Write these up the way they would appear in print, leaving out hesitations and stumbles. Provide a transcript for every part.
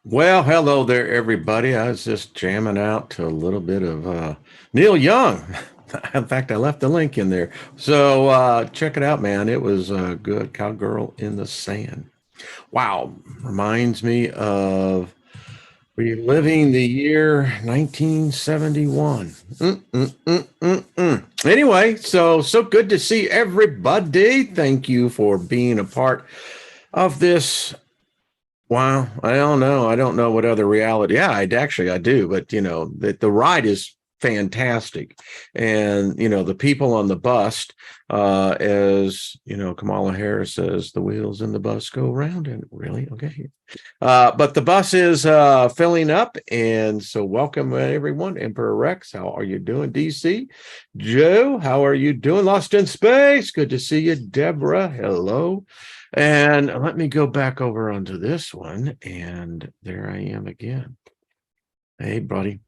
Well, hello there, everybody. I was just jamming out to a little bit of Neil Young. In fact, I left the link in there. So check it out, man. It was good. Cowgirl in the Sand. Wow. Reminds me of reliving the year 1971. Anyway, so good to see everybody. Thank you for being a part of this. Wow, I don't know. I don't know what other reality. Yeah, I do, but the ride is fantastic, and the people on the bus, as Kamala Harris says, the wheels in the bus go round, and really okay. But the bus is filling up, and so welcome everyone. Emperor Rex, how are you doing? DC, Joe, how are you doing? Lost in Space, good to see you. Deborah, hello. And let me go back over onto this one. And there I am again. Hey, buddy,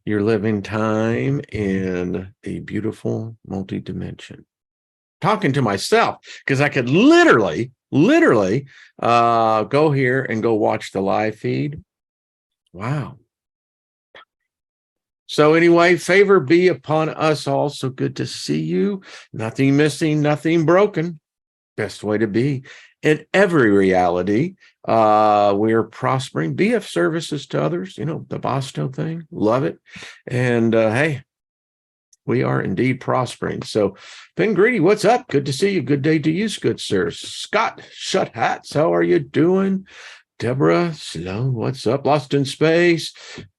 you're living time in a beautiful multi-dimension. Talking to myself because I could literally go here and go watch the live feed. Wow. So anyway, favor be upon us all. So good to see you. Nothing missing, nothing broken. Best way to be in every reality. We're prospering, be of services to others, the Bosto thing, love it. And hey, we are indeed prospering. So Ben Greedy, what's up? Good to see you. Good day to you, good sir. Scott Shut Hats, how are you doing? Deborah Sloan, what's up? Lost in Space.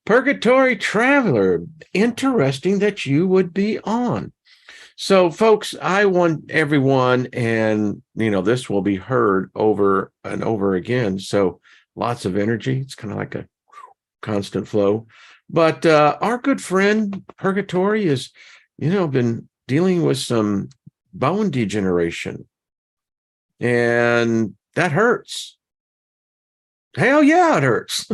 Purgatory Traveler, interesting that you would be on. So, folks, I want everyone, and this will be heard over and over again. So, lots of energy. It's kind of like a constant flow. But our good friend Purgatory has, been dealing with some bone degeneration, and that hurts. Hell yeah, it hurts.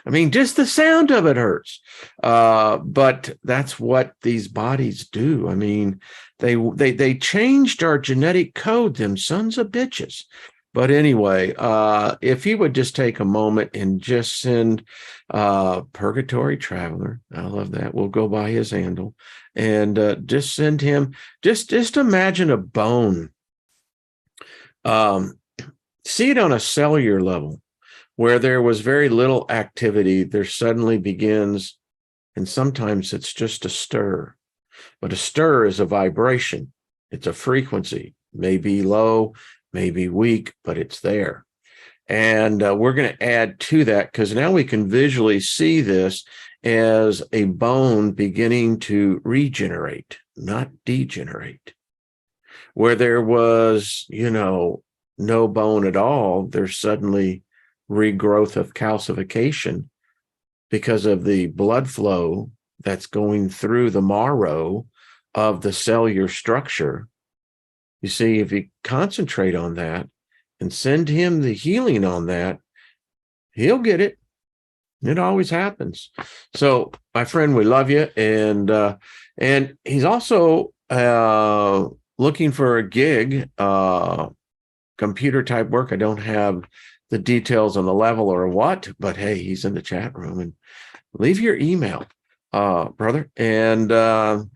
I mean, just the sound of it hurts. But that's what these bodies do. I mean, they changed our genetic code, them sons of bitches. But anyway, if he would just take a moment and just send Purgatory Traveler, I love that. We'll go by his handle and just send him. Just imagine a bone. See it on a cellular level. Where there was very little activity, there suddenly begins, and sometimes it's just a stir. But a stir is a vibration. It's a frequency, maybe low, maybe weak, but it's there. And we're going to add to that because now we can visually see this as a bone beginning to regenerate, not degenerate. Where there was, no bone at all, there's suddenly regrowth of calcification because of the blood flow that's going through the marrow of the cellular structure. You see, if you concentrate on that and send him the healing on that, he'll get it. It always happens. So, my friend, we love you. And he's also looking for a gig, computer type work. I don't have the details on the level or what, but hey, he's in the chat room, and leave your email, brother. And, if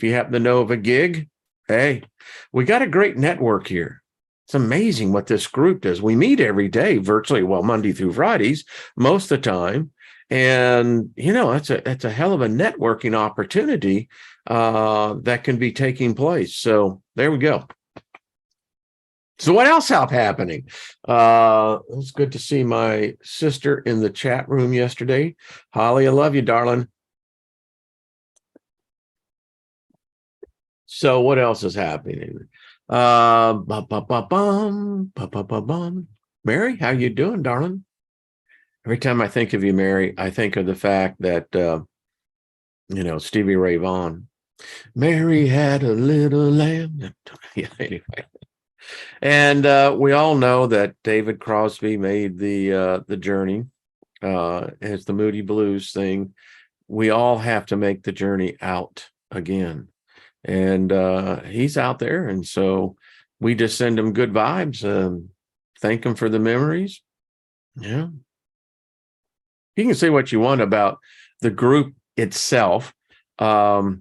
you happen to know of a gig, hey, we got a great network here. It's amazing what this group does. We meet every day virtually, well, Monday through Fridays, most of the time. And, it's a hell of a networking opportunity that can be taking place. So there we go. So what else happening? It's good to see my sister in the chat room yesterday. Holly, I love you, darling. So what else is happening? Mary, how you doing, darling? Every time I think of you, Mary, I think of the fact that, Stevie Ray Vaughan, Mary had a little lamb. Yeah, anyway. And we all know that David Crosby made the journey as the Moody Blues thing. We all have to make the journey out again. And he's out there. And so we just send him good vibes, thank him for the memories. Yeah. You can say what you want about the group itself. A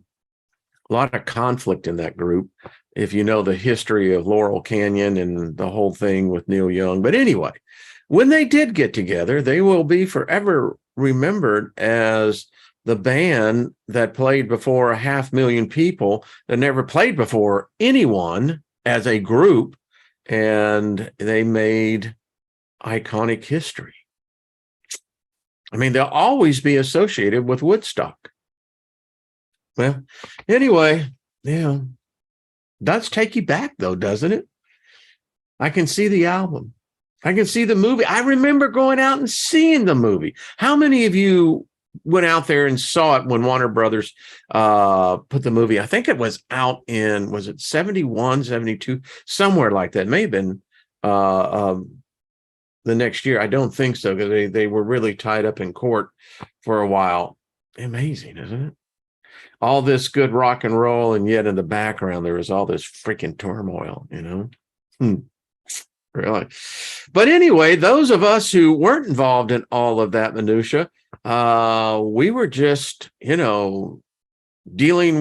lot of conflict in that group, if you know the history of Laurel Canyon and the whole thing with Neil Young. But anyway, when they did get together, they will be forever remembered as the band that played before 500,000 people that never played before anyone as a group, and they made iconic history. I mean, they'll always be associated with Woodstock. Well, anyway, yeah, does take you back though, doesn't it? I can see the album. I can see the movie. I remember going out and seeing the movie. How many of you went out there and saw it when Warner Brothers put the movie? I think it was out in, was it 71, 72, somewhere like that. It may have been the next year. I don't think so, because they were really tied up in court for a while. Amazing, isn't it? All this good rock and roll, and yet in the background there was all this freaking turmoil, Really. But anyway, those of us who weren't involved in all of that minutia, we were just, dealing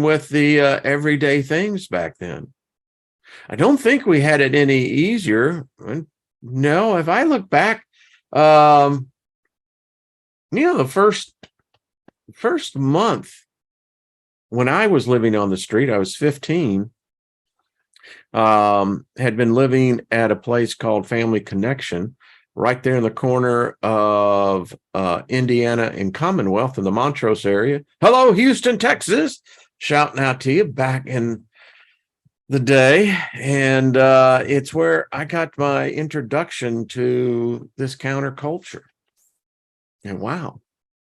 with the everyday things back then. I don't think we had it any easier. No, if I look back, the first month when I was living on the street, I was 15, had been living at a place called Family Connection, right there in the corner of Indiana and Commonwealth in the Montrose area. Hello, Houston, Texas. Shouting out to you back in the day. And it's where I got my introduction to this counterculture. And wow,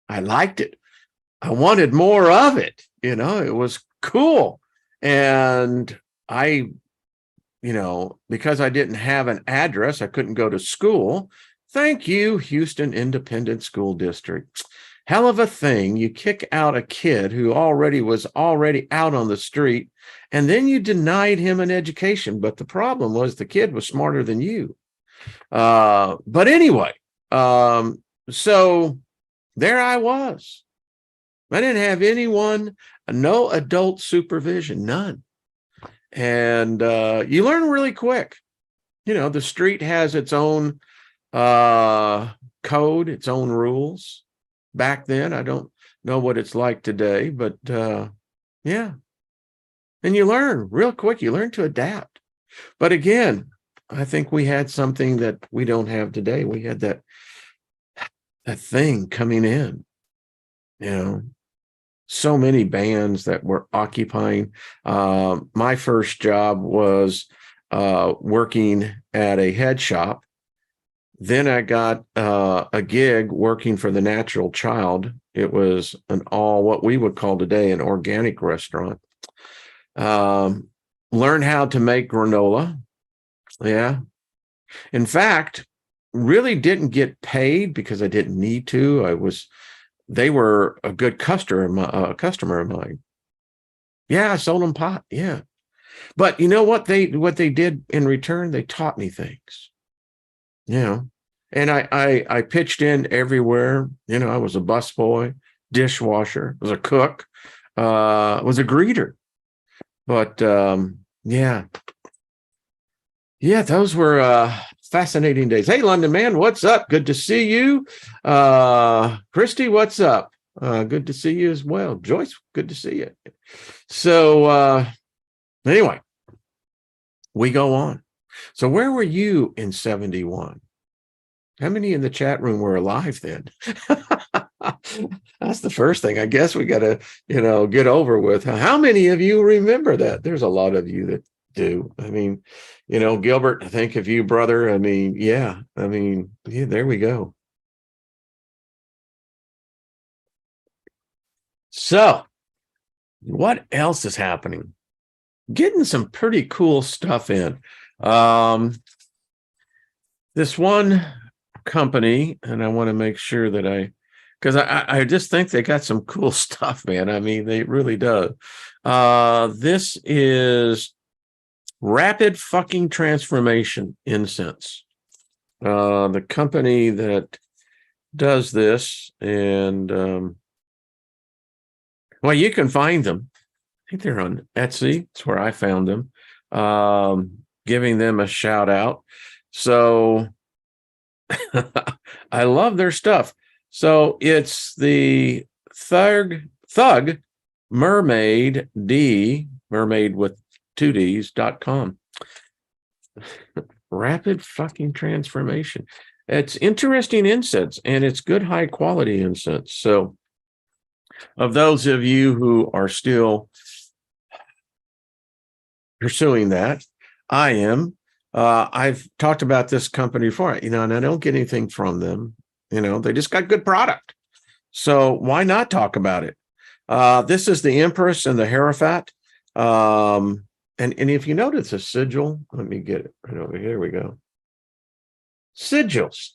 I liked it. I wanted more of it. It was cool. And I, because I didn't have an address, I couldn't go to school. Thank you, Houston Independent School District. Hell of a thing. You kick out a kid who was already out on the street, and then you denied him an education. But the problem was the kid was smarter than you. But anyway, so there I was. I didn't have anyone, no adult supervision, none. And you learn really quick. The street has its own code, its own rules. Back then, I don't know what it's like today, but yeah. And you learn real quick. You learn to adapt. But again, I think we had something that we don't have today. We had that thing coming in, so many bands that were occupying. My first job was working at a head shop. Then I got a gig working for the Natural Child. It was what we would call today an organic restaurant. Learn how to make granola. Yeah. In fact, really didn't get paid because I didn't need to. They were a good customer of mine. Yeah, I sold them pot. Yeah. But you know what they did in return? They taught me things. And I pitched in everywhere. I was a busboy, dishwasher, was a cook, was a greeter. But yeah, those were fascinating days. Hey, London man, what's up? Good to see you. Christy, what's up? Good to see you as well. Joyce, good to see you. So anyway, we go on. So where were you in 71? How many in the chat room were alive then? That's the first thing I guess we got to, get over with. How many of you remember that? There's a lot of you that do. I mean, Gilbert, I think of you, brother. I mean, yeah, there we go. So what else is happening? Getting some pretty cool stuff in. This one company, and I want to make sure that because I just think they got some cool stuff, man. I mean, they really do. This is Rapid Fucking Transformation Incense. The company that does this, and well, you can find them. I think they're on Etsy. It's where I found them. Giving them a shout out. So I love their stuff. So it's the Thug Mermaid Mermaid with 2Ds.com. Rapid fucking transformation. It's interesting incense, and it's good high quality incense. So of those of you who are still pursuing that, I am. I've talked about this company before, and I don't get anything from them. They just got good product. So why not talk about it? This is the Empress and the Hierophant. And if you notice a sigil, let me get it right over here. We go. Sigils.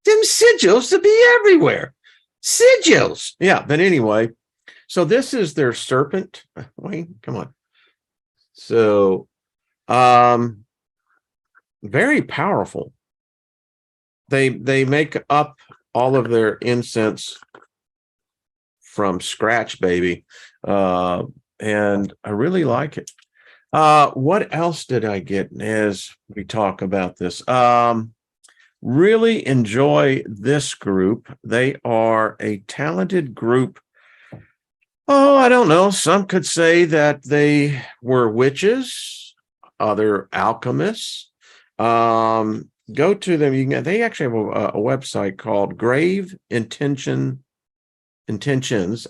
Them sigils to be everywhere. Sigils. Yeah, but anyway, so this is their serpent. Wayne, come on. So, very powerful. They make up all of their incense from scratch, baby. And I really like it. What else did I get as we talk about this? Really enjoy this group. They are a talented group. Oh, I don't know. Some could say that they were witches, other alchemists. Go to them. They actually have a website called Grave Intentions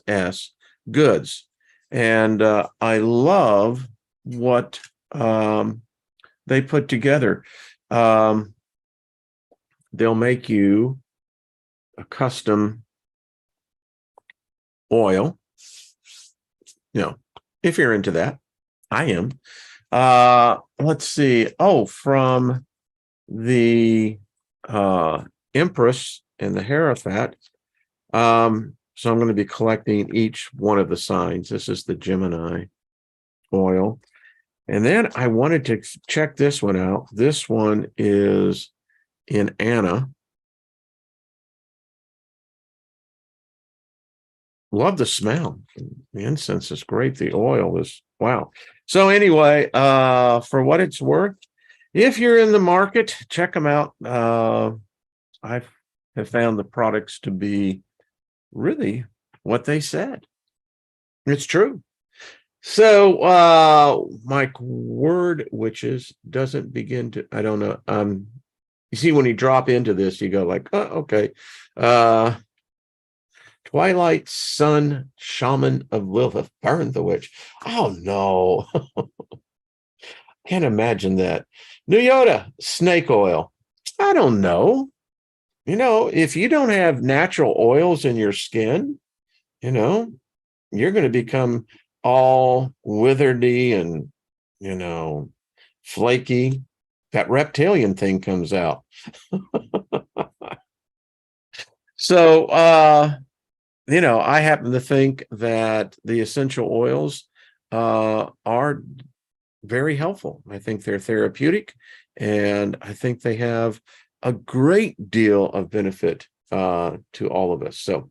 S Goods. And I love what they put together. They'll make you a custom oil. If you're into that, I am. Let's see. Oh, from the Empress and the Hierophant. So I'm going to be collecting each one of the signs. This is the Gemini oil. And then I wanted to check this one out. This one is in Anna. Love the smell. The incense is great. The oil is, wow. So anyway, for what it's worth, if you're in the market, check them out. I have found the products to be really what they said. It's true. So my word witches doesn't begin to, I don't know. You see, when you drop into this, you go like, oh, okay. Twilight Sun Shaman of Lilith burned the witch. Oh no. Can't imagine that. New Yoda, snake oil. I don't know. If you don't have natural oils in your skin, you're going to become all witheredy and, flaky. That reptilian thing comes out. So, I happen to think that the essential oils are very helpful. I think they're therapeutic, and I think they have a great deal of benefit to all of us. So,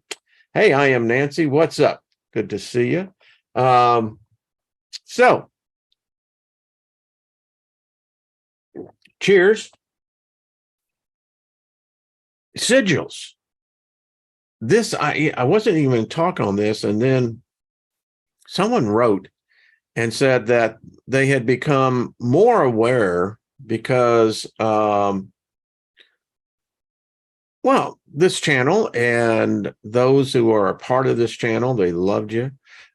hey, I am Nancy. What's up? Good to see you. So, cheers. Sigils. This, I wasn't even talking on this, and then someone wrote and said that they had become more aware because, this channel and those who are a part of this channel, they loved you.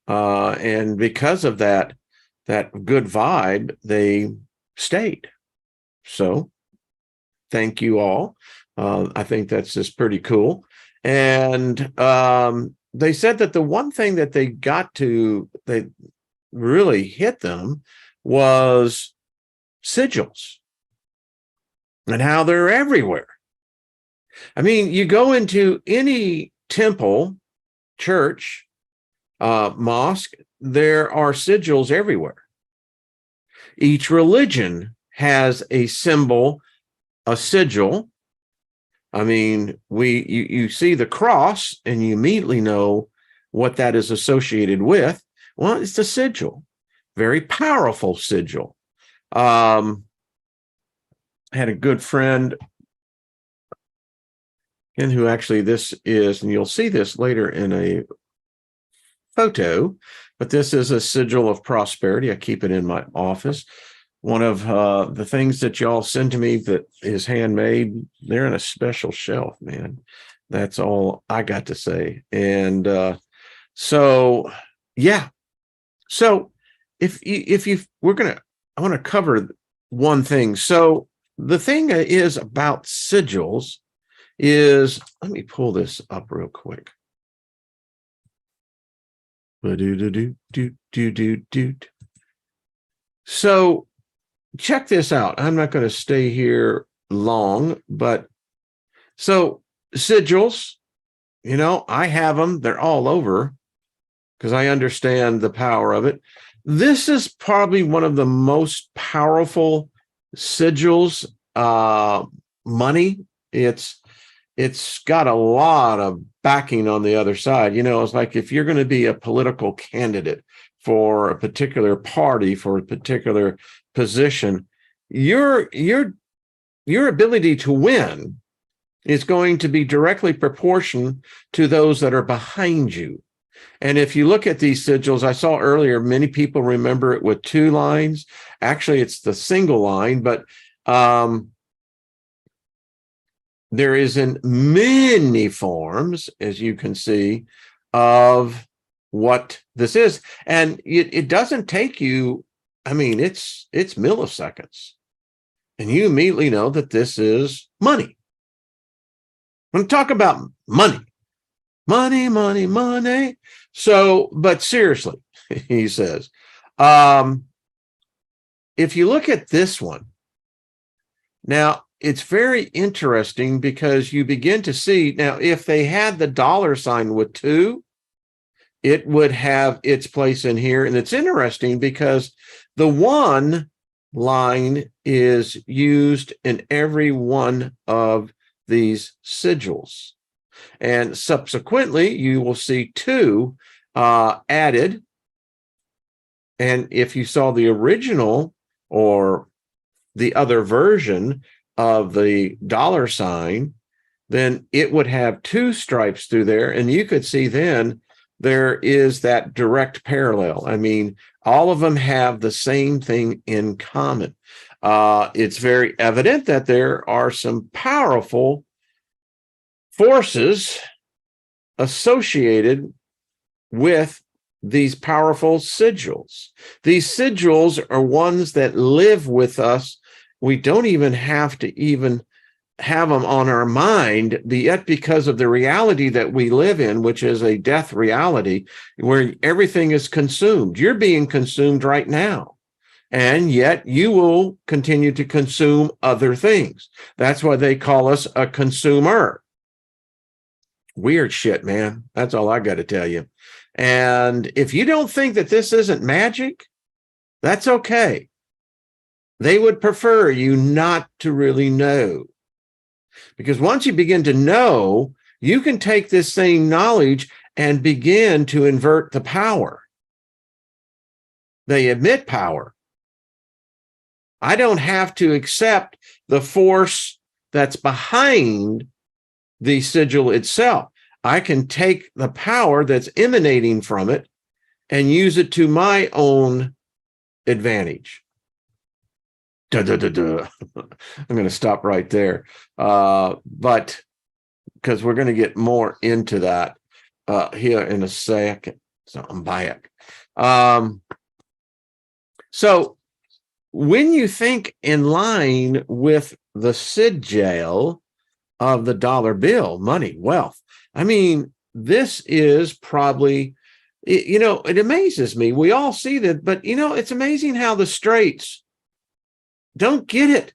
And because of that good vibe, they stayed. So thank you all. I think that's just pretty cool. And they said that the one thing that they really hit them was sigils and how they're everywhere. I mean, you go into any temple, church, mosque, there are sigils everywhere. Each religion has a symbol, a sigil. I mean, you see the cross and you immediately know what that is associated with. Well, it's the sigil, very powerful sigil. I had a good friend, and who actually this is, and you'll see this later in a photo, but this is a sigil of prosperity. I keep it in my office. One of the things that y'all send to me that is handmade, they're in a special shelf, man. That's all I got to say. And so, yeah. So I want to cover one thing. So the thing is about sigils is, let me pull this up real quick. So check this out. I'm not going to stay here long, but so sigils, I have them. They're all over because I understand the power of it. This is probably one of the most powerful sigils. Money. It's got a lot of backing on the other side. It's like if you're going to be a political candidate for a particular party, for a particular position, your ability to win is going to be directly proportional to those that are behind you. And if you look at these sigils, I saw earlier, many people remember it with 2 lines. Actually, it's the single line, but there is in many forms, as you can see, of what this is. And it doesn't take you, it's milliseconds. And you immediately know that this is money. I'm going to talk about money. Money, money, money. So, but seriously, he says, if you look at this one, now, it's very interesting because you begin to see, now, if they had the $ with 2, it would have its place in here. And it's interesting because the 1 line is used in every one of these sigils. And subsequently, you will see 2 added. And if you saw the original or the other version of the $, then it would have 2 stripes through there. And you could see then there is that direct parallel. All of them have the same thing in common. It's very evident that there are some powerful forces associated with these powerful sigils. These sigils are ones that live with us. We don't even have to even have them on our mind, yet because of the reality that we live in, which is a death reality, where everything is consumed. You're being consumed right now, and yet you will continue to consume other things. That's why they call us a consumer. Weird shit, man. That's all I got to tell you. And if you don't think that this isn't magic, that's okay. They would prefer you not to really know. Because once you begin to know, you can take this same knowledge and begin to invert the power. They admit power. I don't have to accept the force that's behind the sigil itself. I can take the power that's emanating from it and use it to my own advantage. I'm going to stop right there. But because we're going to get more into that here in a second. So I'm back. So when you think in line with the sigil of the dollar bill, money, wealth, this is probably, it amazes me. We all see that, but it's amazing how the straights don't get it.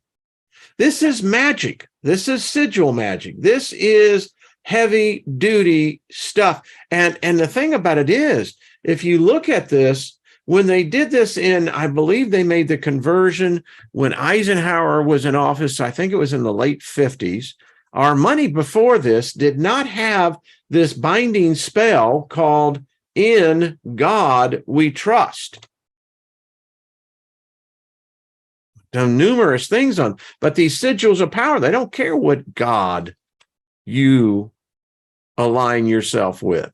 This is magic. This is sigil magic. This is heavy duty stuff. And the thing about it is, if you look at this, when they did this I believe they made the conversion when Eisenhower was in office, I think it was in the late 50s. Our money before this did not have this binding spell called "In God We Trust." Done numerous things on, but these sigils of power, they don't care what God you align yourself with.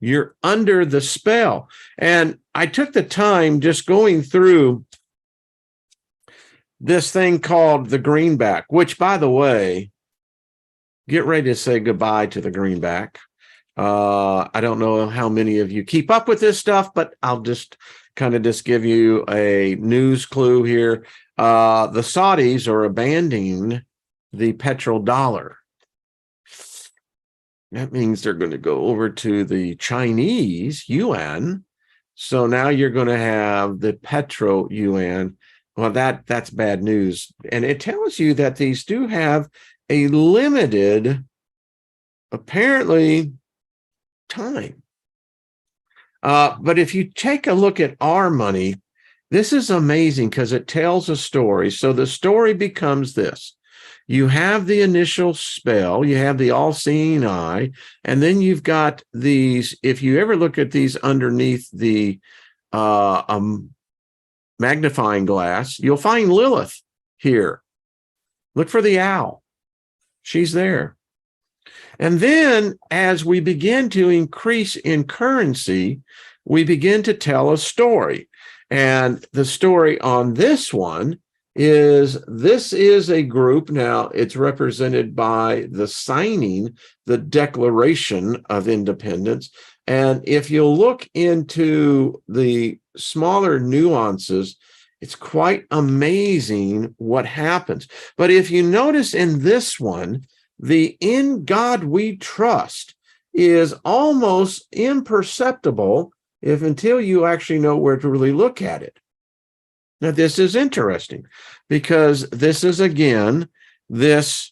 You're under the spell. And I took the time just going through this thing called the greenback, which, by the way, get ready to say goodbye to the greenback. I don't know how many of you keep up with this stuff, but I'll just kind of just give you a news clue here. The Saudis are abandoning the petrodollar. That means they're going to go over to the Chinese yuan. So now you're going to have the petro yuan. Well, that's bad news. And it tells you that these do have a limited, apparently, time. But if you take a look at our money, this is amazing because it tells a story. So the story becomes this. You have the initial spell, you have the all-seeing eye, and then you've got these, if you ever look at these underneath the magnifying glass, you'll find Lilith here. Look for the owl. She's there. And then as we begin to increase in currency, we begin to tell a story. And the story on this one is, this is a group, now it's represented by the signing, the Declaration of Independence. And if you'll look into the smaller nuances, it's quite amazing what happens. But if you notice in this one, the "In God We Trust" is almost imperceptible until you actually know where to really look at it. Now, this is interesting because this is, again, this,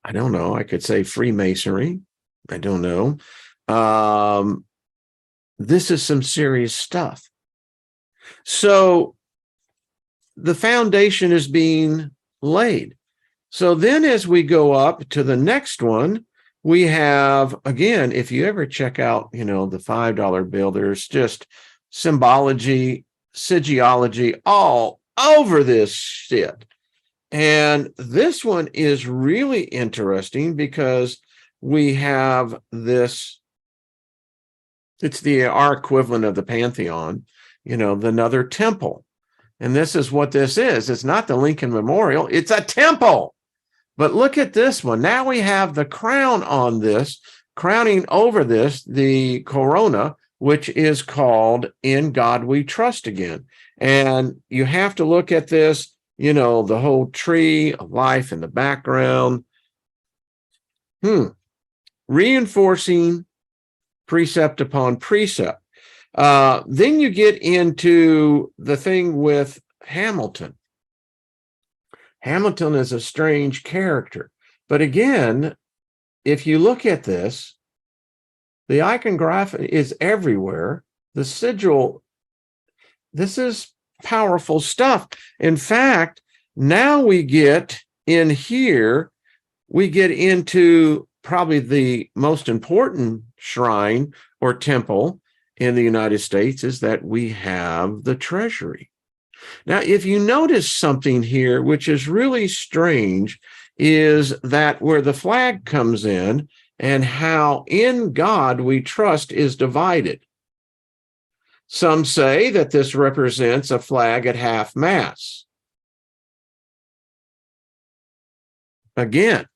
I don't know, I could say Freemasonry. I don't know. This is some serious stuff. So the foundation is being laid. So then as we go up to the next one, we have, again, if you ever check out, the $5 bill, there's just symbology, sigilology all over this shit. And this one is really interesting because we have this, it's our equivalent of the Pantheon, another temple. And this is what this is. It's not the Lincoln Memorial, it's a temple. But look at this one. Now we have the crown on this, crowning over this, the corona, which is called "In God We Trust" again. And you have to look at this, the whole tree of life in the background. Reinforcing precept upon precept. Then you get into the thing with Hamilton. Hamilton is a strange character. But again, if you look at this, the iconography is everywhere. The sigil, this is powerful stuff. In fact, now we get in here, we get into probably the most important shrine or temple in the United States, is that we have the treasury. Now, if you notice something here, which is really strange, is that where the flag comes in and how "In God We Trust" is divided. Some say that this represents a flag at half-mast. Again,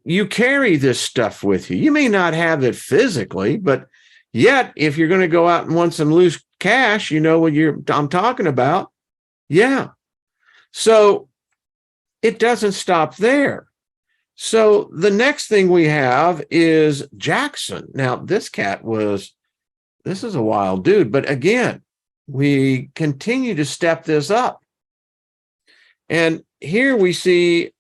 you carry this stuff with you. You may not have it physically, but yet, if you're going to go out and want some loose cash, you know what I'm talking about. Yeah. So it doesn't stop there. So the next thing we have is Jackson. Now, this is a wild dude, but again, we continue to step this up. And here we see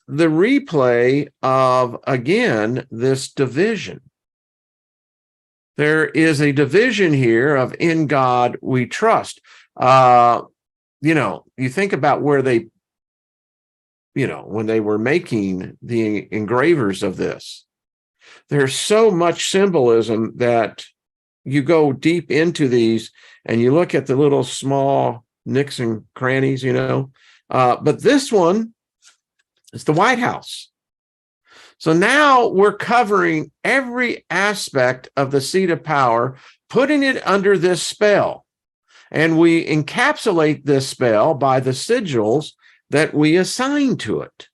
the replay of, again, this division. There is a division here of "In God We Trust." you think about where they, when they were making the engravers of this, there's so much symbolism that you go deep into these and you look at the little small nicks and crannies, but this one is the White House. So now we're covering every aspect of the seat of power, putting it under this spell. And we encapsulate this spell by the sigils that we assign to it.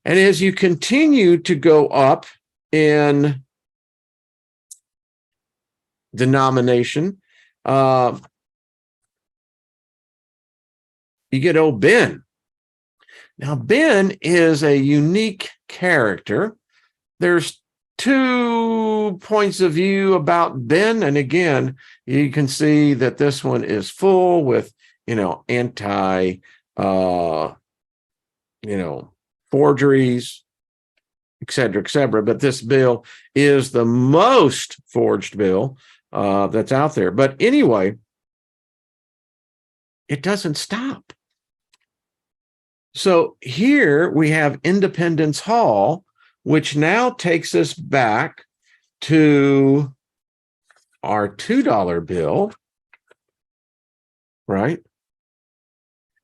And as you continue to go up in denomination, you get old Ben. Now, Ben is a unique character. There's 2 points of view about Ben. And again, you can see that this one is full with, anti, forgeries, et cetera, but this bill is the most forged bill that's out there. But anyway, it doesn't stop. So here we have Independence Hall, which now takes us back to our $2 bill, right?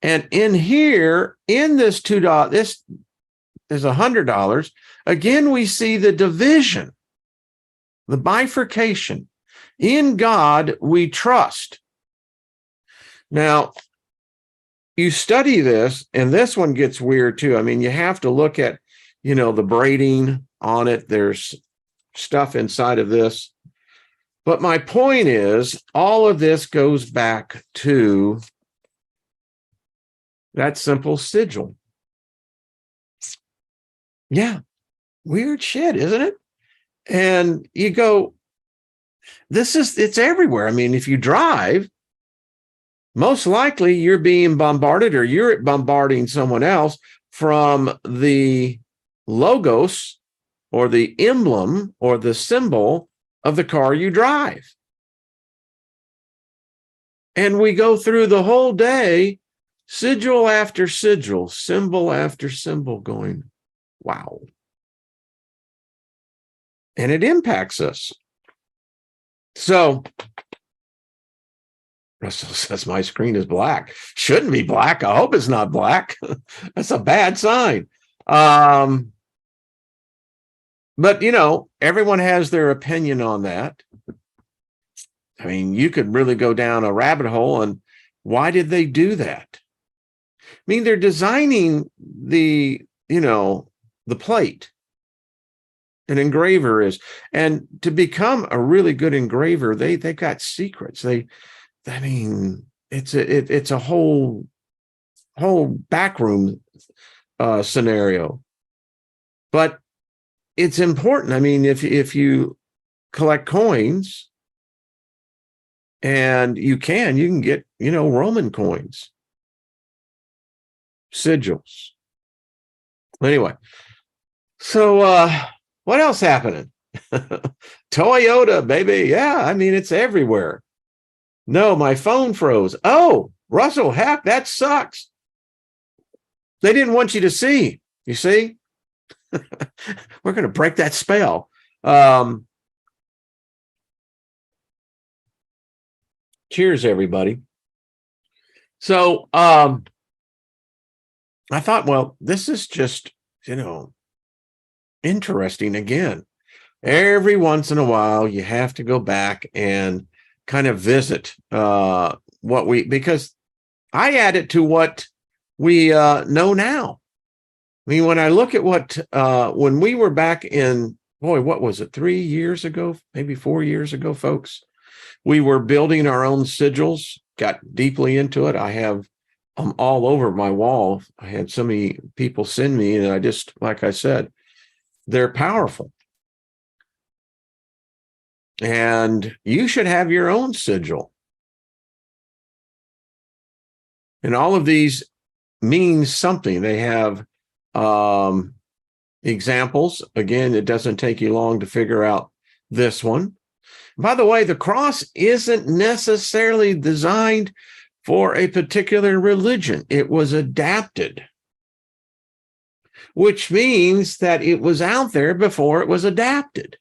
And in here, in this $2, this is $100. Again, we see the division, the bifurcation. In God we trust. Now, you study this, and this one gets weird too. I mean, you have to look at, the braiding on it. There's stuff inside of this. But my point is, all of this goes back to that simple sigil. Yeah, weird shit, isn't it? And you go, it's everywhere. I mean, if you drive, most likely you're being bombarded or you're bombarding someone else from the logos or the emblem or the symbol of the car you drive. And we go through the whole day, sigil after sigil, symbol after symbol, going, wow. And it impacts us. So, Russell says my screen is black. Shouldn't be black. I hope it's not black. That's a bad sign. But, everyone has their opinion on that. I mean, you could really go down a rabbit hole and why did they do that? I mean, they're designing the plate. An engraver is, and to become a really good engraver, they got secrets. It's a whole backroom scenario. But it's important. I mean, if you collect coins, and you can get, Roman coins, sigils. Anyway, so what else happening? Toyota, baby. Yeah, I mean, it's everywhere. No, my phone froze. Oh, Russell, heck, that sucks. They didn't want you to see. You see? We're going to break that spell. Cheers, everybody. So I thought, well, this is just, interesting again. Every once in a while, you have to go back and kind of visit because I add it to what we know now. I mean, when I look at what, when we were back in, what was it, 3 years ago, maybe 4 years ago, folks, we were building our own sigils, got deeply into it. I have them all over my wall. I had so many people send me, and I just, like I said, they're powerful. And you should have your own sigil. And all of these mean something. They have examples. Again, it doesn't take you long to figure out this one. By the way, the cross isn't necessarily designed for a particular religion. It was adapted, which means that it was out there before it was adapted.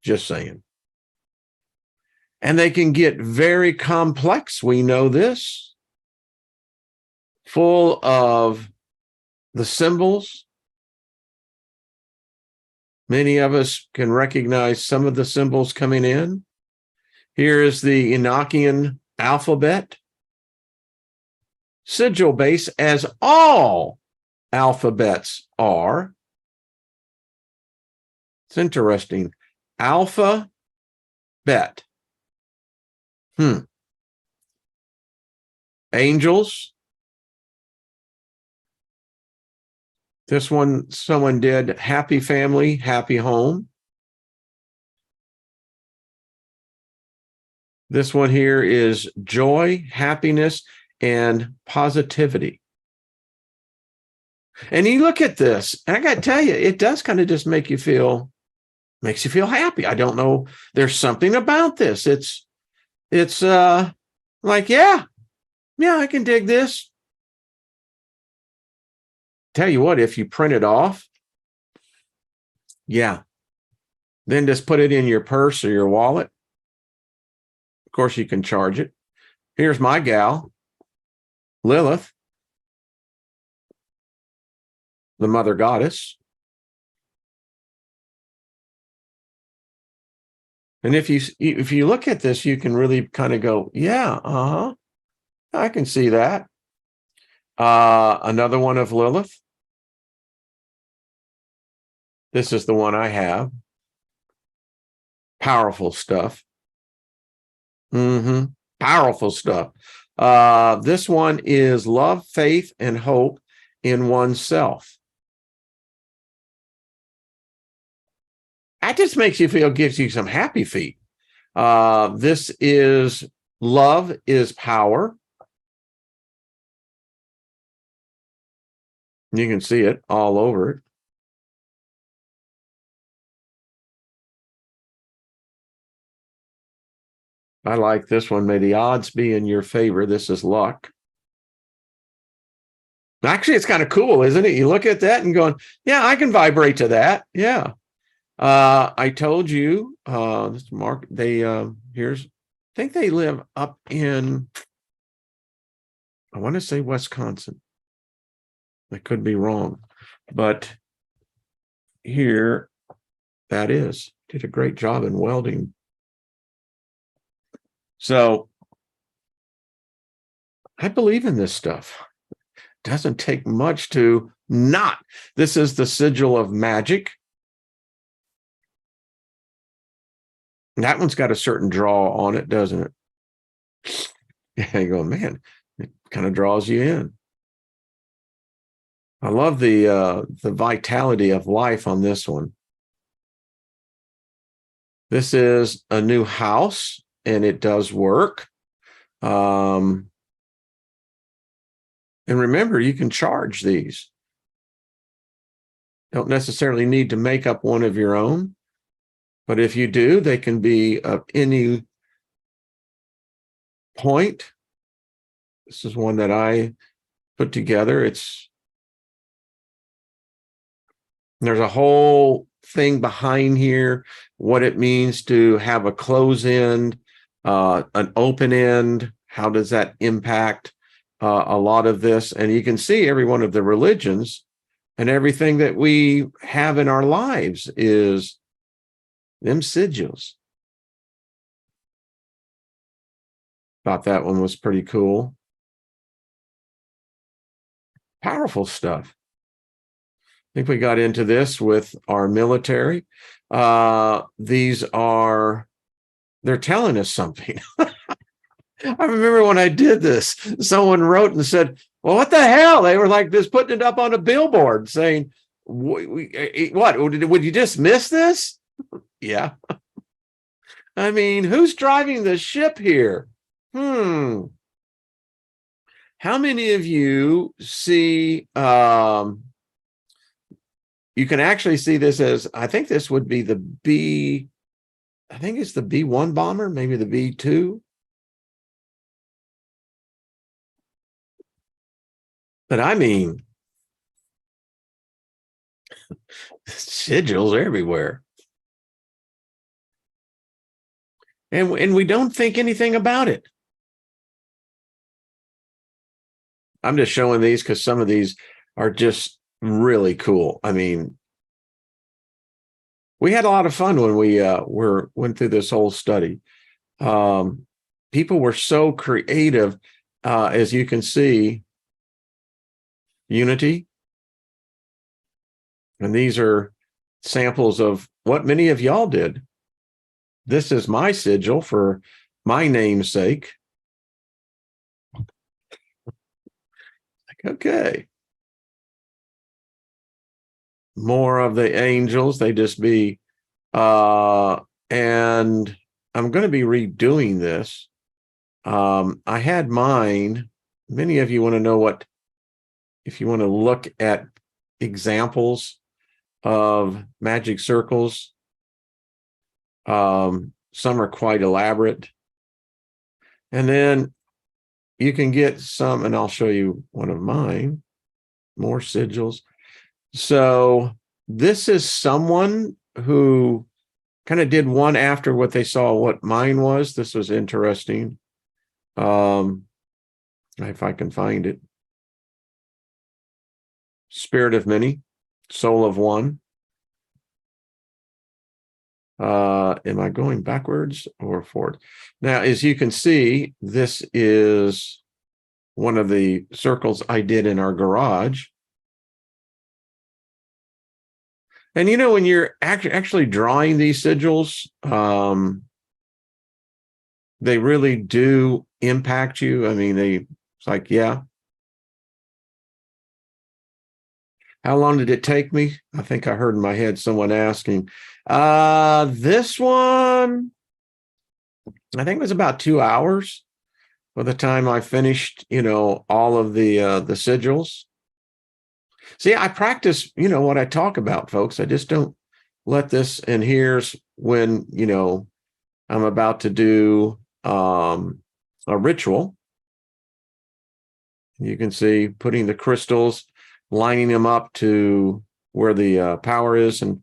Just saying. And they can get very complex. We know this. Full of the symbols. Many of us can recognize some of the symbols coming in. Here is the Enochian alphabet. Sigil base, as all alphabets are. It's interesting. Alpha bet. Angels. This one, someone did happy family, happy home. This one here is joy, happiness, and positivity. And you look at this, and I got to tell you, it does kind of just makes you feel happy. I don't know. There's something about this. It's like, yeah, I can dig this. Tell you what, if you print it off, then just put it in your purse or your wallet. Of course, you can charge it. Here's my gal, Lilith, the mother goddess. And if you look at this, you can really kind of go, yeah, I can see that. Another one of Lilith. This is the one I have. Powerful stuff. Powerful stuff. This one is love, faith, and hope in oneself. That just makes you feel, gives you some happy feet. This is love is power. You can see it all over it. I like this one. May the odds be in your favor. This is luck. Actually, it's kind of cool, isn't it? You look at that and going, yeah, I can vibrate to that. Yeah. I told you, this Mark, they, I think they live up in, I want to say Wisconsin. I could be wrong, but here that is, did a great job in welding. So I believe in this stuff. Doesn't take much to not. This is the sigil of Magick. That one's got a certain draw on it, doesn't it? Yeah, you go, man, it kind of draws you in. I love the vitality of life on this one. This is a new house, and it does work. And remember, you can charge these. Don't necessarily need to make up one of your own. But if you do, they can be of any point. This is one that I put together. There's a whole thing behind here, what it means to have a close end, an open end. How does that impact a lot of this? And you can see every one of the religions and everything that we have in our lives is them sigils. Thought that one was pretty cool. Powerful stuff. I think we got into this with our military. These are, they're telling us something. I remember when I did this, someone wrote and said, well, what the hell? They were like just putting it up on a billboard saying, what, would you just miss this? Yeah. I mean, who's driving the ship here? How many of you see, you can actually see this as, I think this would be the B, I think it's the B-1 bomber, maybe the B-2. But I mean, sigils everywhere. And we don't think anything about it. I'm just showing these because some of these are just really cool. I mean, we had a lot of fun when we went through this whole study. People were so creative, as you can see. Unity, and these are samples of what many of y'all did. This is my sigil for my namesake. Okay. More of the angels, they just be, and I'm going to be redoing this. I had mine. Many of you want to know what, if you want to look at examples of magic circles, some are quite elaborate. And then you can get some, and I'll show you one of mine, more sigils. So this is someone who kind of did one after what they saw what mine was. This was interesting. If I can find it. Spirit of many, soul of one. Am I going backwards or forward? Now, as you can see, this is one of the circles I did in our garage. And you know, when you're actually drawing these sigils, they really do impact you. I mean, it's like, yeah. How long did it take me? I think I heard in my head someone asking. This one, I think it was about 2 hours by the time I finished, you know, all of the sigils. See, I practice, you know, what I talk about, folks. I just don't let this, and here's when, you know, I'm about to do a ritual. You can see putting the crystals, lining them up to where the power is. And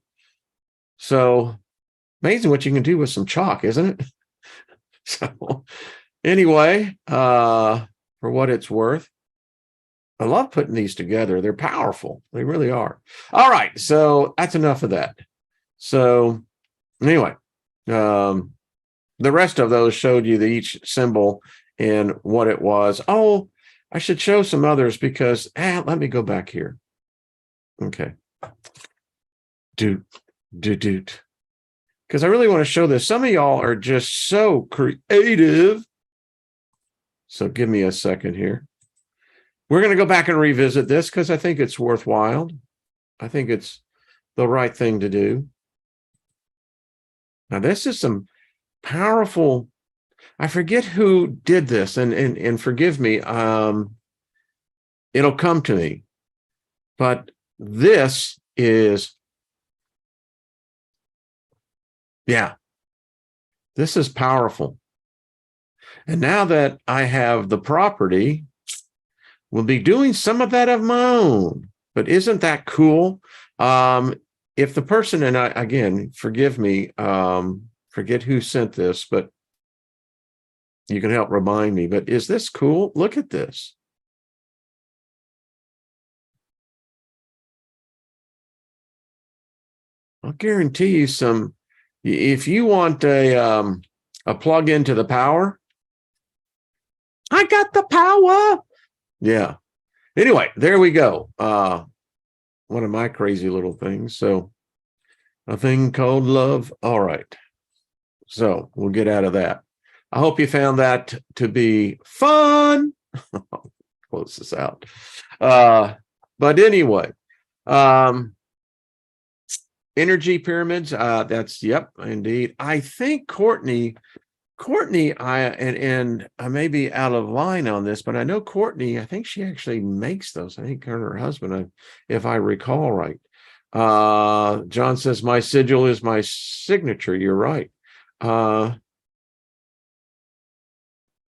so amazing what you can do with some chalk, isn't it? So anyway, for what it's worth, I love putting these together. They're powerful. They really are. All right. So that's enough of that. So anyway, the rest of those showed you each symbol and what it was. Oh, I should show some others because, let me go back here. Okay. Doot. Because I really want to show this. Some of y'all are just so creative. So give me a second here. We're going to go back and revisit this because I think it's worthwhile. I think it's the right thing to do. Now, this is some powerful, I forget who did this, and forgive me, it'll come to me. But this is, yeah, this is powerful. And now that I have the property, we'll be doing some of that of my own. But isn't that cool? If the person, and I, again, forgive me, forget who sent this, but you can help remind me. But is this cool? Look at this. I'll guarantee you some, if you want a plug into the power, I got the power. Yeah. Anyway, there we go. One of my crazy little things. So a thing called love. All right. So we'll get out of that. I hope you found that to be fun. Close this out. But anyway, energy pyramids. That's, yep, indeed. I think Courtney, and I may be out of line on this, but I know Courtney, I think she actually makes those. I think her and her husband, if I recall right. John says, my sigil is my signature. You're right.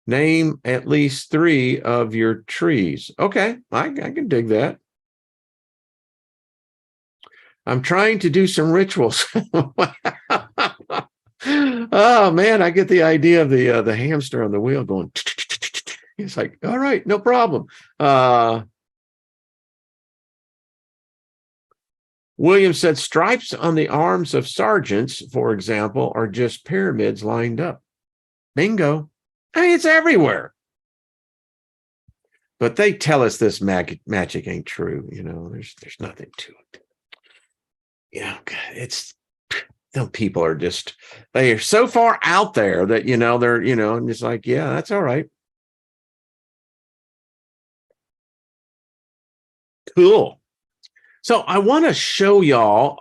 Name at least 3 of your trees. Okay, I can dig that. I'm trying to do some rituals. Oh man, I get the idea of the hamster on the wheel going. It's like, all right, no problem. William said stripes on the arms of sergeants, for example, are just pyramids lined up. Bingo. I mean, it's everywhere. But they tell us this magic ain't true. You know, there's nothing to it. Yeah, it's them people are just, they are so far out there that, you know, they're, you know, and it's like, yeah, that's all right. Cool. So I want to show y'all,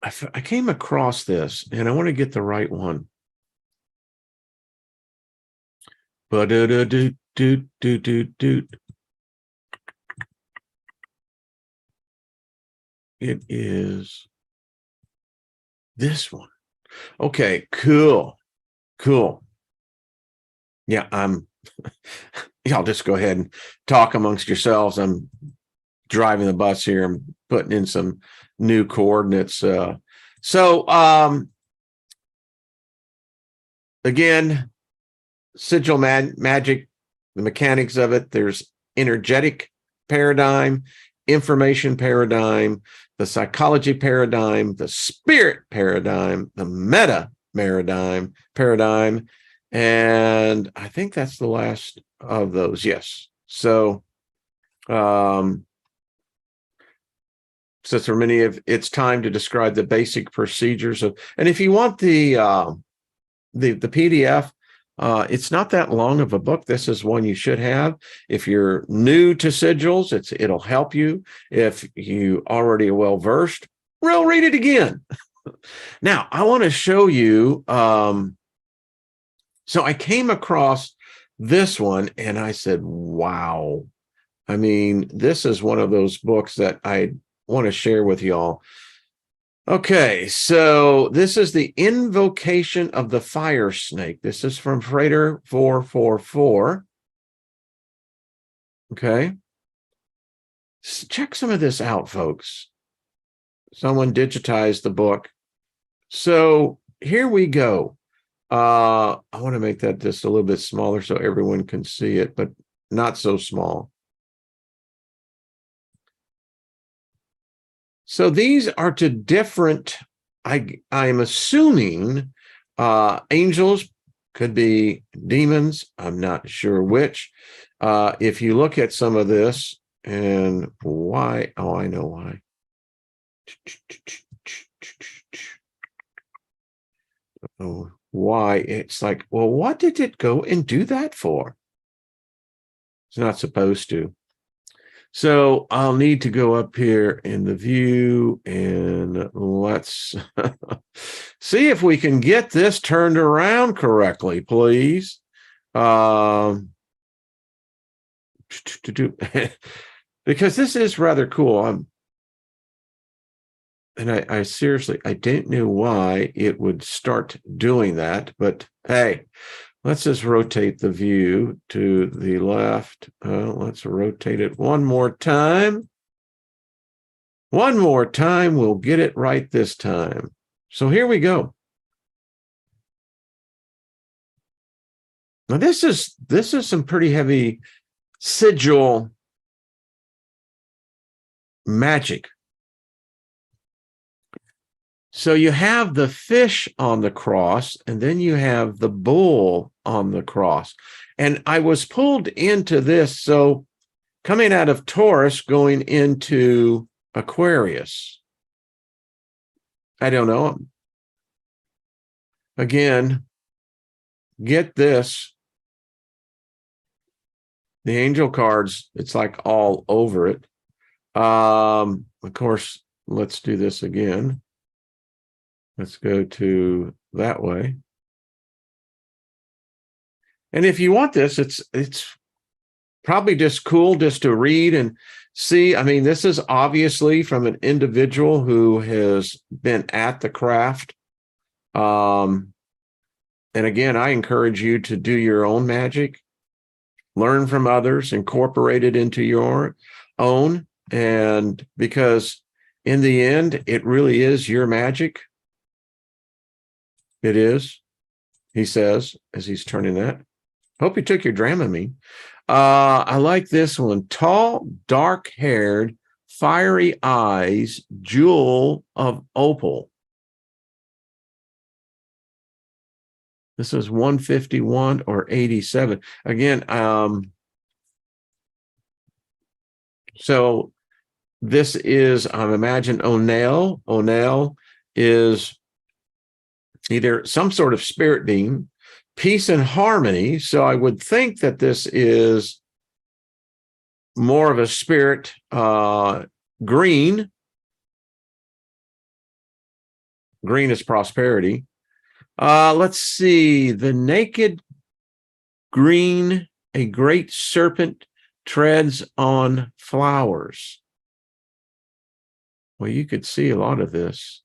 I came across this and I want to get the right one. But it is this one. Okay, cool. Yeah, y'all just go ahead and talk amongst yourselves. I'm driving the bus here. I'm putting in some new coordinates. Again, sigil magic, the mechanics of it. There's energetic paradigm, information paradigm, the psychology paradigm, the spirit paradigm, the meta paradigm, and I think that's the last of those. Yes. So, since for many of it's time to describe the basic procedures of, and if you want the PDF, it's not that long of a book. This is one you should have. If you're new to sigils, it'll help you. If you already are well versed, we'll read it again. Now, I want to show you. So I came across this one and I said, wow. I mean, this is one of those books that I want to share with y'all. Okay, so this is the Invocation of the Fire Snake. This is from Freighter 444. Okay. Check some of this out, folks. Someone digitized the book. So here we go. I want to make that just a little bit smaller so everyone can see it, but not so small. So these are to different, I'm assuming, angels, could be demons. I'm not sure which. If you look at some of this and why, oh, I know why. Oh, why? It's like, well, what did it go and do that for? It's not supposed to. So I'll need to go up here in the view and let's see if we can get this turned around correctly, please. Because this is rather cool. I seriously, I don't know why it would start doing that, but hey, let's just rotate the view to the left. Let's rotate it one more time. One more time, we'll get it right this time. So here we go. Now this is some pretty heavy sigil magic. So you have the fish on the cross, and then you have the bull on the cross. And I was pulled into this, so coming out of Taurus, going into Aquarius. I don't know. Again, get this. The angel cards, it's like all over it. Of course, let's do this again. Let's go to that way. And if you want this, it's probably just cool just to read and see. I mean, this is obviously from an individual who has been at the craft. And And again, I encourage you to do your own magic, learn from others, incorporate it into your own. And because in the end, it really is your magic. It is, he says, as he's turning that. Hope you took your Dramamine. I like this one. Tall, dark-haired, fiery eyes, jewel of opal. This is 151 or 87. Again, so this is, I imagine, O'Neill. O'Neill is either some sort of spirit being, peace and harmony. So I would think that this is more of a spirit, green. Green is prosperity. Let's see. The naked green, a great serpent treads on flowers. Well, you could see a lot of this.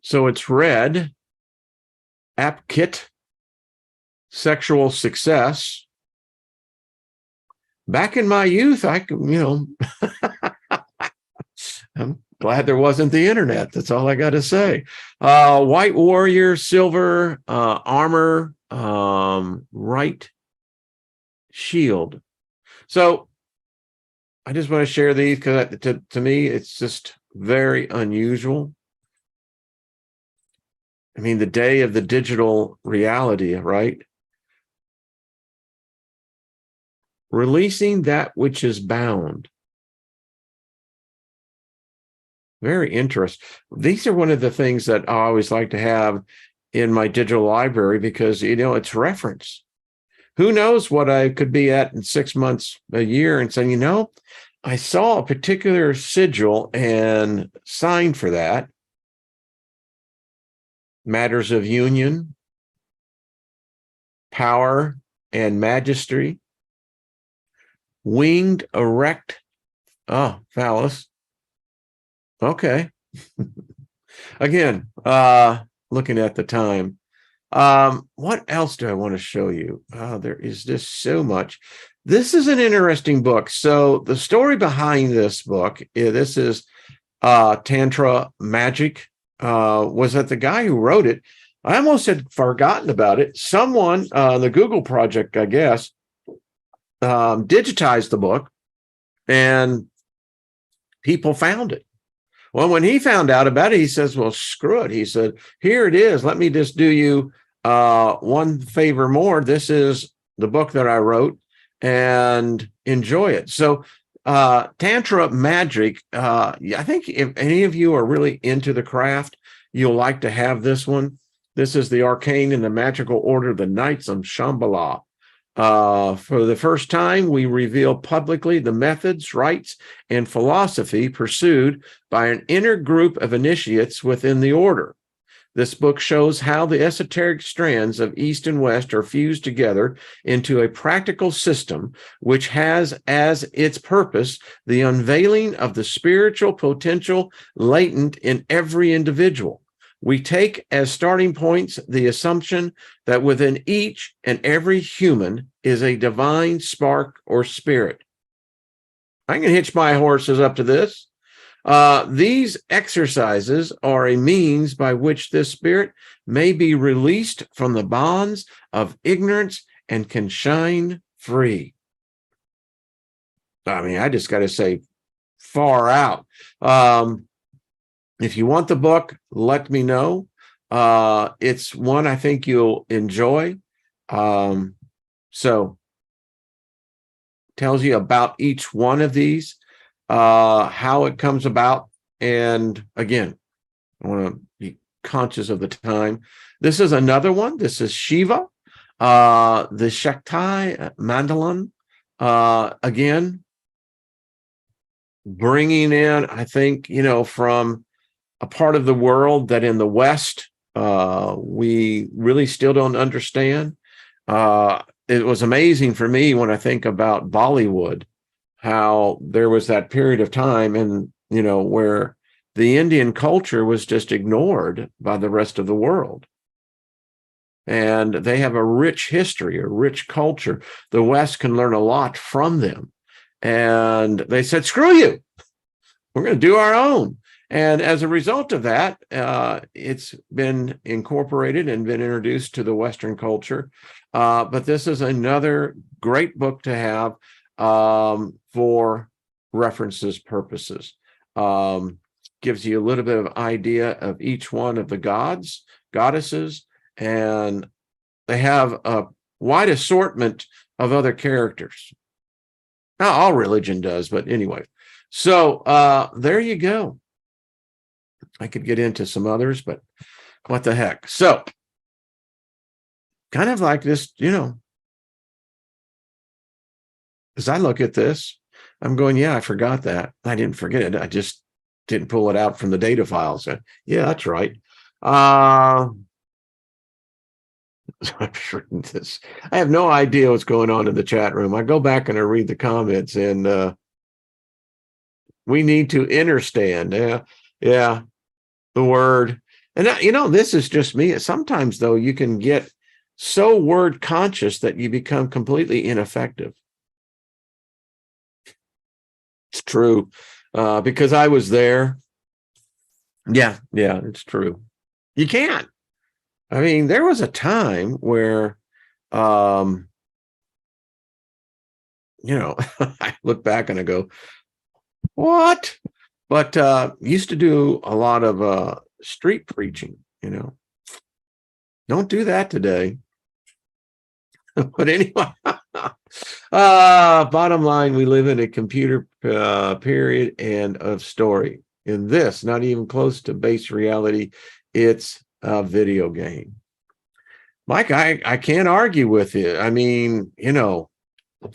So it's red, apkit, sexual success. Back in my youth, I could, I'm glad there wasn't the internet. That's all I got to say. White warrior, silver, armor, right shield. So I just want to share these because to me, it's just very unusual. I mean, the day of the digital reality, right? Releasing that which is bound. Very interesting. These are one of the things that I always like to have in my digital library because, it's reference. Who knows what I could be at in 6 months, a year, and saying, I saw a particular sigil and signed for that. Matters of union, power, and majesty. Winged, erect, phallus. Okay. Again, looking at the time. What else do I want to show you? There is just so much. This is an interesting book. So the story behind this book, this is Tantra Magick, was that the guy who wrote it, I almost had forgotten about it. Someone, the Google project, I guess, digitized the book and people found it. Well, when he found out about it, he says, well, screw it. He said, here it is. Let me just do you one favor more. This is the book that I wrote and enjoy it. So Tantra Magick, I think if any of you are really into the craft, you'll like to have this one. This is the Arcane and the Magical Order of the Knights of Shambhala. For the first time, we reveal publicly the methods, rites, and philosophy pursued by an inner group of initiates within the order. This book shows how the esoteric strands of East and West are fused together into a practical system which has as its purpose the unveiling of the spiritual potential latent in every individual. We take as starting points the assumption that within each and every human is a divine spark or spirit. I can hitch my horses up to this. These exercises are a means by which this spirit may be released from the bonds of ignorance and can shine free. I mean, I just got to say, far out. If you want the book, let me know. It's one I think you'll enjoy. So tells you about each one of these, how it comes about. And again, I want to be conscious of the time. This is another one. This is Shiva, the Shakti Mandalam. Again, bringing in, I think, from a part of the world that in the West, we really still don't understand. It was amazing for me when I think about Bollywood, how there was that period of time and, where the Indian culture was just ignored by the rest of the world. and they have a rich history, a rich culture. The West can learn a lot from them. And they said, screw you, we're going to do our own. And as a result of that, it's been incorporated and been introduced to the Western culture. But this is another great book to have for references purposes. Gives you a little bit of idea of each one of the gods, goddesses, and they have a wide assortment of other characters. Not all religion does, but anyway. So there you go. I could get into some others, but what the heck. So kind of like this, as I look at this, I'm going, yeah, I forgot that. I didn't forget it. I just didn't pull it out from the data files. Yeah, that's right. I'm reading this. I have no idea what's going on in the chat room. I go back and I read the comments, and we need to understand. Yeah, the word. And this is just me. Sometimes, though, you can get so word conscious that you become completely ineffective. It's true, because I was there. Yeah, it's true. You can't. I mean, there was a time where, I look back and I go, what? But used to do a lot of street preaching, Don't do that today. But anyway, bottom line, we live in a computer period and of story. In this, not even close to base reality, it's a video game. Mike, I can't argue with you. I mean,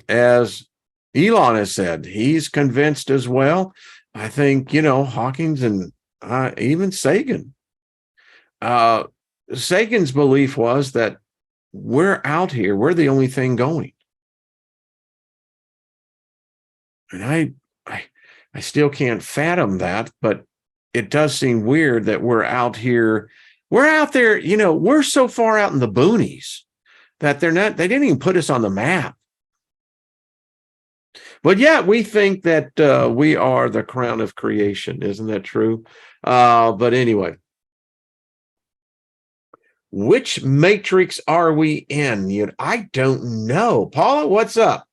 as Elon has said, he's convinced as well. I think, Hawkins and even Sagan. Sagan's belief was that we're out here. We're the only thing going. And I still can't fathom that, but it does seem weird that we're out here. We're out there, we're so far out in the boonies that they didn't even put us on the map. But yeah, we think that we are the crown of creation. Isn't that true? But anyway, which matrix are we in? I don't know. Paula, what's up?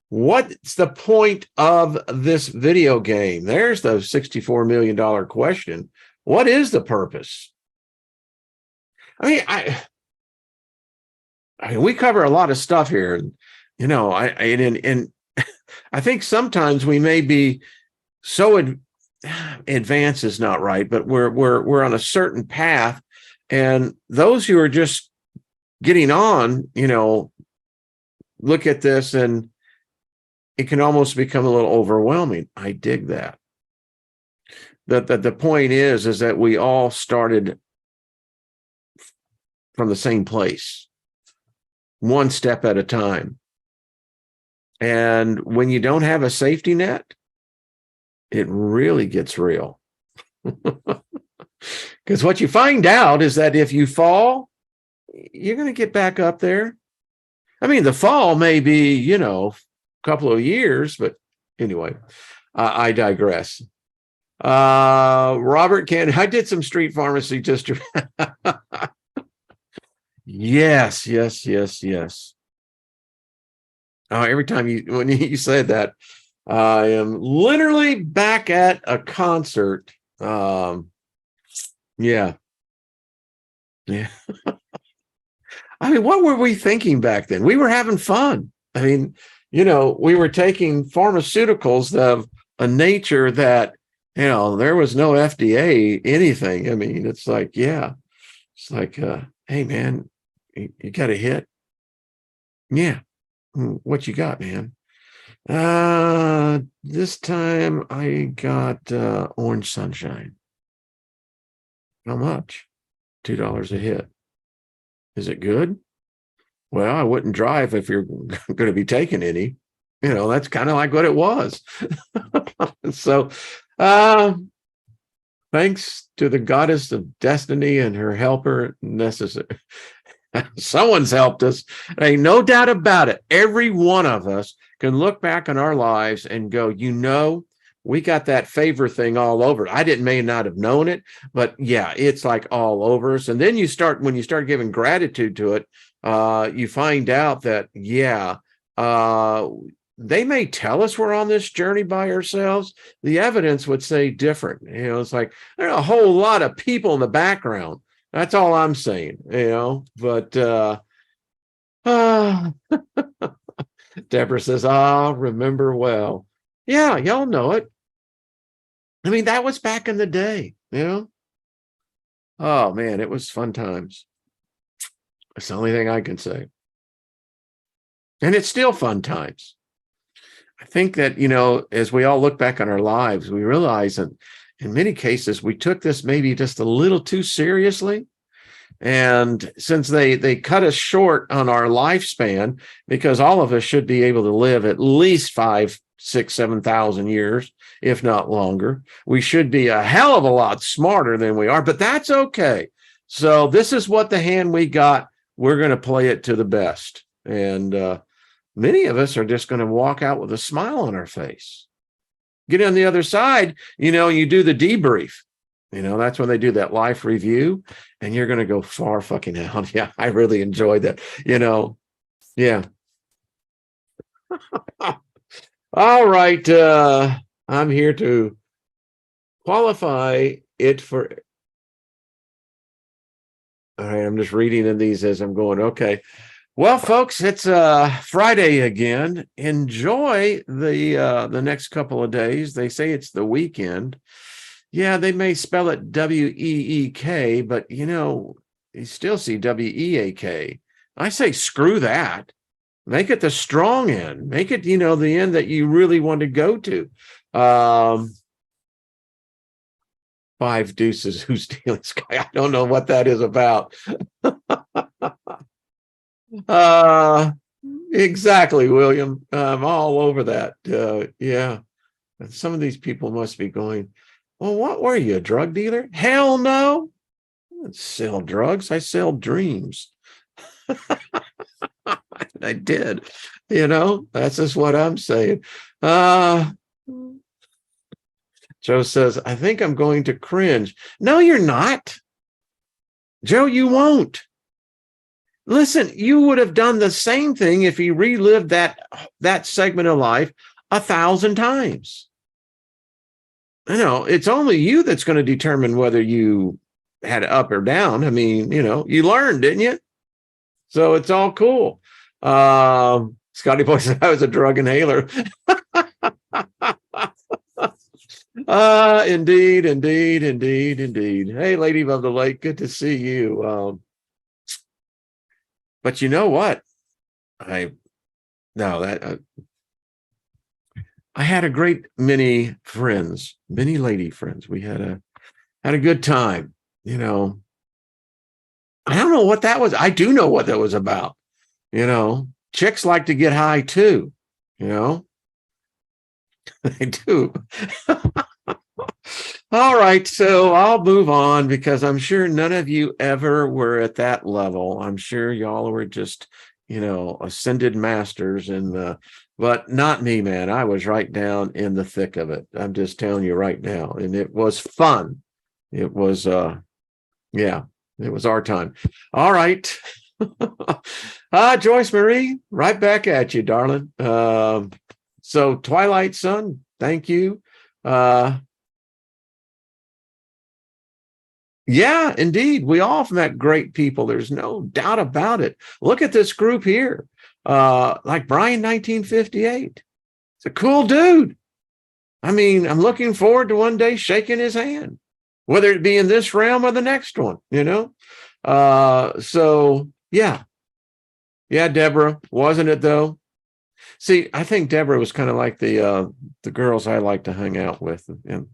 What's the point of this video game? There's the $64 million question. What is the purpose? I mean, we cover a lot of stuff here, and I think sometimes we may be so advanced is not right, but we're on a certain path, and those who are just getting on, look at this and it can almost become a little overwhelming. I dig that. That the point is that we all started from the same place, one step at a time. And when you don't have a safety net, it really gets real. Because what you find out is that if you fall, you're going to get back up there. I mean, the fall may be, a couple of years, but anyway, I digress. Robert I did some street pharmacy just Yes. Oh, every time when you said that, I am literally back at a concert. Yeah. I mean, what were we thinking back then? We were having fun. I mean, we were taking pharmaceuticals of a nature that, there was no FDA anything. I mean, it's like, yeah, it's like, hey, man, you got a hit? Yeah. What you got, man? This time I got Orange Sunshine. How much? $2 a hit. Is it good? Well, I wouldn't drive if you're going to be taking any. That's kind of like what it was. So, thanks to the goddess of destiny and her helper necessary. Someone's helped us. Ain't no doubt about it. Every one of us can look back on our lives and go, we got that favor thing all over. May not have known it, but yeah, it's like all over us. And then when you start giving gratitude to it, you find out that, they may tell us we're on this journey by ourselves. The evidence would say different. It's like there are a whole lot of people in the background. That's all I'm saying, but Deborah says, remember well. Yeah, y'all know it. I mean, that was back in the day, Oh, man, it was fun times. That's the only thing I can say. And it's still fun times. I think that, as we all look back on our lives, we realize that in many cases, we took this maybe just a little too seriously. And since they cut us short on our lifespan, because all of us should be able to live at least 5, 6, 7,000 years, if not longer, we should be a hell of a lot smarter than we are, but that's okay. So this is what the hand we got. We're going to play it to the best. And many of us are just going to walk out with a smile on our face. Get on the other side, you do the debrief. That's when they do that life review, and you're going to go far fucking hell. Yeah, I really enjoyed that. Yeah. All right. I'm here to qualify it for. All right. I'm just reading in these as I'm going. Okay. Well, folks, it's Friday again. Enjoy the next couple of days. They say it's the weekend. Yeah, they may spell it W-E-E-K, but, you still see W-E-A-K. I say screw that. Make it the strong end. Make it, the end that you really want to go to. 5 deuces, who's stealing sky? I don't know what that is about. Exactly, William. I'm all over that. Yeah. And some of these people must be going, well, what were you, a drug dealer? Hell no. I don't sell drugs. I sell dreams. I did. That's just what I'm saying. Joe says, I think I'm going to cringe. No, you're not. Joe, you won't. Listen, you would have done the same thing if you relived that segment of life 1,000 times. It's only you that's going to determine whether you had up or down. I mean, you learned, didn't you? So it's all cool. Scotty Boy said I was a drug inhaler. Indeed. Hey, Lady of the Lake, good to see you. But you know what? I had a great many friends, many lady friends. We had a good time, I don't know what that was. I do know what that was about. Chicks like to get high too, They do. All right, so I'll move on because I'm sure none of you ever were at that level. I'm sure y'all were just, ascended masters but not me, man. I was right down in the thick of it. I'm just telling you right now. And it was fun. It was, it was our time. All right. Joyce Marie, right back at you, darling. So Twilight Sun, thank you. Yeah, indeed. We all met great people. There's no doubt about it. Look at this group here. Like Brian 1958. It's a cool dude. I mean, I'm looking forward to one day shaking his hand, whether it be in this realm or the next one, So yeah. Yeah, Deborah, wasn't it though? See, I think Deborah was kind of like the girls I like to hang out with, and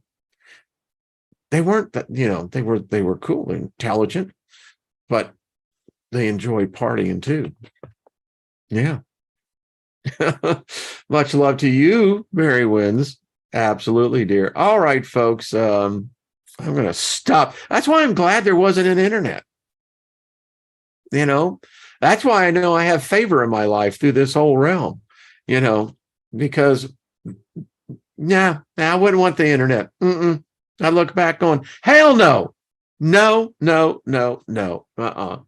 they weren't that, they were cool and intelligent, but they enjoy partying too. Yeah. Much love to you, Mary Wins. Absolutely, dear. All right, folks. I'm going to stop. That's why I'm glad there wasn't an internet. You know, that's why I know I have favor in my life through this whole realm, you know, because I wouldn't want the internet. I look back going, hell no, no, no, no, no.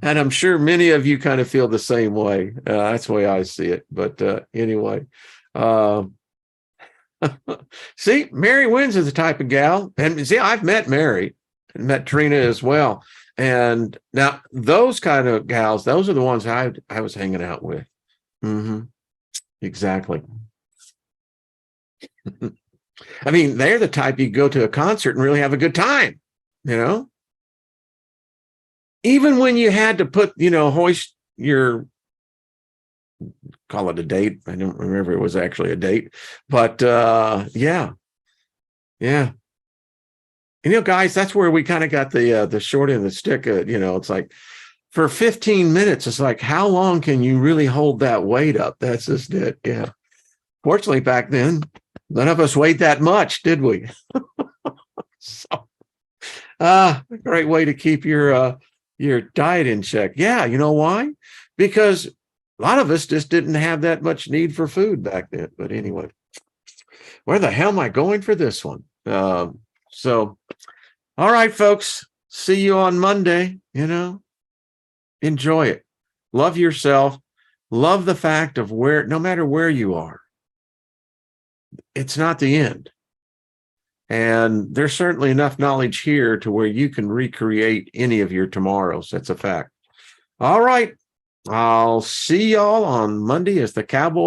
And I'm sure many of you kind of feel the same way. That's the way I see it. But anyway, see, Mary Wins is the type of gal. And see, I've met Mary and met Trina as well. And now those kind of gals, those are the ones I was hanging out with. Exactly. I mean, they're the type you go to a concert and really have a good time, you know? Even when you had to put, hoist your, call it a date. I don't remember it was actually a date, but yeah. And, guys, that's where we kind of got the short end of the stick. It's like for 15 minutes, it's like, how long can you really hold that weight up? That's just it. Yeah. Fortunately, back then, none of us weighed that much, did we? So, great way to keep your diet in check. Yeah, you know why? Because a lot of us just didn't have that much need for food back then. But anyway, where the hell am I going for this one? So, all right, folks, see you on Monday. Enjoy it. Love yourself. Love the fact of no matter where you are, it's not the end. And there's certainly enough knowledge here to where you can recreate any of your tomorrows. That's a fact. All right. I'll see y'all on Monday as the Cowboy